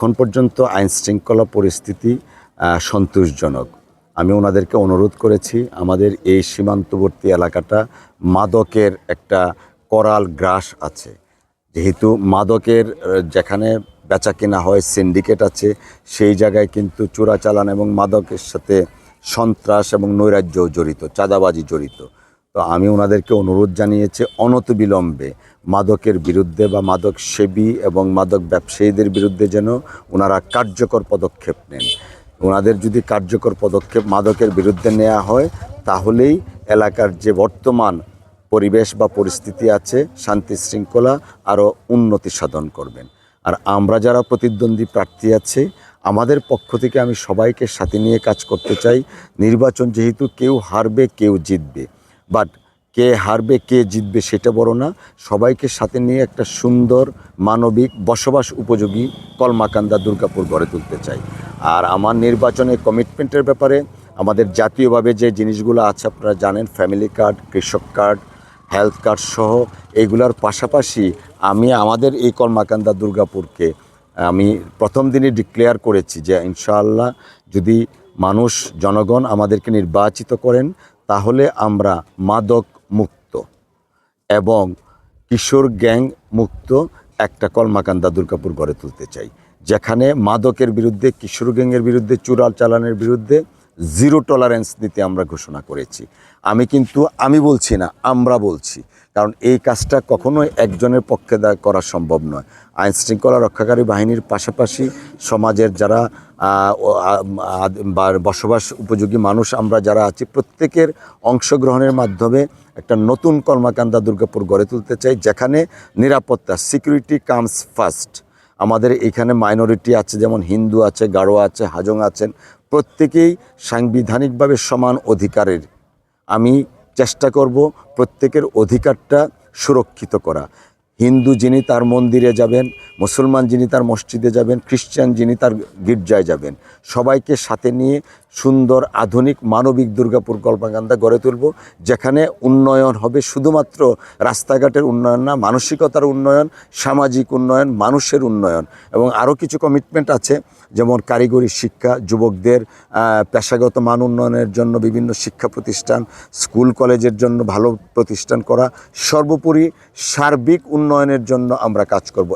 এখন পর্যন্ত আইনশৃঙ্খলা পরিস্থিতি সন্তোষজনক। আমি ওনাদেরকে অনুরোধ করেছি আমাদের এই সীমান্তবর্তী এলাকাটা মাদকের একটা করাল গ্রাস আছে। যেহেতু মাদকের যেখানে বেচাকেনা হয় সিন্ডিকেট আছে, সেই জায়গায় কিন্তু চোরাচালান এবং মাদকের সাথে সন্ত্রাস এবং নৈরাজ্যও জড়িত, চাঁদাবাজি জড়িত। তো আমি ওনাদেরকে অনুরোধ জানিয়েছি অনতিবিলম্বে মাদকের বিরুদ্ধে বা মাদক সেবী এবং মাদক ব্যবসায়ীদের বিরুদ্ধে যেন ওনারা কার্যকর পদক্ষেপ নেন। ওনাদের যদি কার্যকর পদক্ষেপ মাদকের বিরুদ্ধে নেওয়া হয়, তাহলেই এলাকার যে বর্তমান পরিবেশ বা পরিস্থিতি আছে, শান্তি শৃঙ্খলা আরও উন্নতি সাধন করবেন। আর আমরা যারা প্রতিদ্বন্দ্বী প্রার্থী আছে, আমাদের পক্ষ থেকে আমি সবাইকে সাথে নিয়ে কাজ করতে চাই। নির্বাচন যেহেতু কেউ হারবে কেউ জিতবে, বাট কে হারবে কে জিতবে সেটা বড় না, সবাইকে সাথে নিয়ে একটা সুন্দর মানবিক বসবাস উপযোগী কলমাকান্দা দুর্গাপুর গড়ে তুলতে চাই। আর আমার নির্বাচনের কমিটমেন্টের ব্যাপারে আমাদের জাতীয়ভাবে যে জিনিসগুলো আছে আপনারা জানেন, ফ্যামিলি কার্ড, কৃষক কার্ড, হেলথ কার্ড সহ এইগুলোর পাশাপাশি আমি আমাদের এই কলমাকান্দা দুর্গাপুরকে আমি প্রথম দিনই ডিক্লেয়ার করেছি যে ইনশাআল্লাহ যদি মানুষ জনগণ আমাদেরকে নির্বাচিত করেন, তাহলে আমরা মাদক মুক্ত এবং কিশোর গ্যাং মুক্ত একটা কলমাকান্দা দুর্গাপুর গড়ে তুলতে চাই, যেখানে মাদকের বিরুদ্ধে, কিশোর গ্যাংয়ের বিরুদ্ধে, চালানের বিরুদ্ধে জিরো টলারেন্স দিতে আমরা ঘোষণা করেছি। আমি বলছি না, আমরা বলছি, কারণ এই কাজটা কখনোই একজনের পক্ষে করা সম্ভব নয়। আইন শৃঙ্খলা রক্ষাকারী বাহিনীর পাশাপাশি সমাজের যারা বসবাস উপযোগী মানুষ আমরা যারা আছি, প্রত্যেকের অংশগ্রহণের মাধ্যমে একটা নতুন কলমাকান্দা দুর্গাপুর গড়ে তুলতে চাই, যেখানে নিরাপত্তা, সিকিউরিটি কামস ফার্স্ট। আমাদের এখানে মাইনরিটি আছে, যেমন হিন্দু আছে, গারো আছে, হাজং আছেন, প্রত্যেকেই সাংবিধানিকভাবে সমান অধিকারের। আমি চেষ্টা করব প্রত্যেকের অধিকারটা সুরক্ষিত করা। হিন্দু যিনি তার মন্দিরে যাবেন, মুসলমান যিনি তার মসজিদে যাবেন, খ্রিস্টান যিনি তার গির্জায় যাবেন, সবাইকে সাথে নিয়ে সুন্দর আধুনিক মানবিক দুর্গাপুর কলমাকান্দা গড়ে তুলব, যেখানে উন্নয়ন হবে শুধুমাত্র রাস্তাঘাটের উন্নয়ন না, মানসিকতার উন্নয়ন, সামাজিক উন্নয়ন, মানুষের উন্নয়ন। এবং আরও কিছু কমিটমেন্ট আছে, যেমন কারিগরি শিক্ষা, যুবকদের পেশাগত মান উন্নয়নের জন্য বিভিন্ন শিক্ষা প্রতিষ্ঠান, স্কুল কলেজের জন্য ভালো প্রতিষ্ঠান করা, সর্বোপরি সার্বিক উন্নয়নের জন্য আমরা কাজ করব।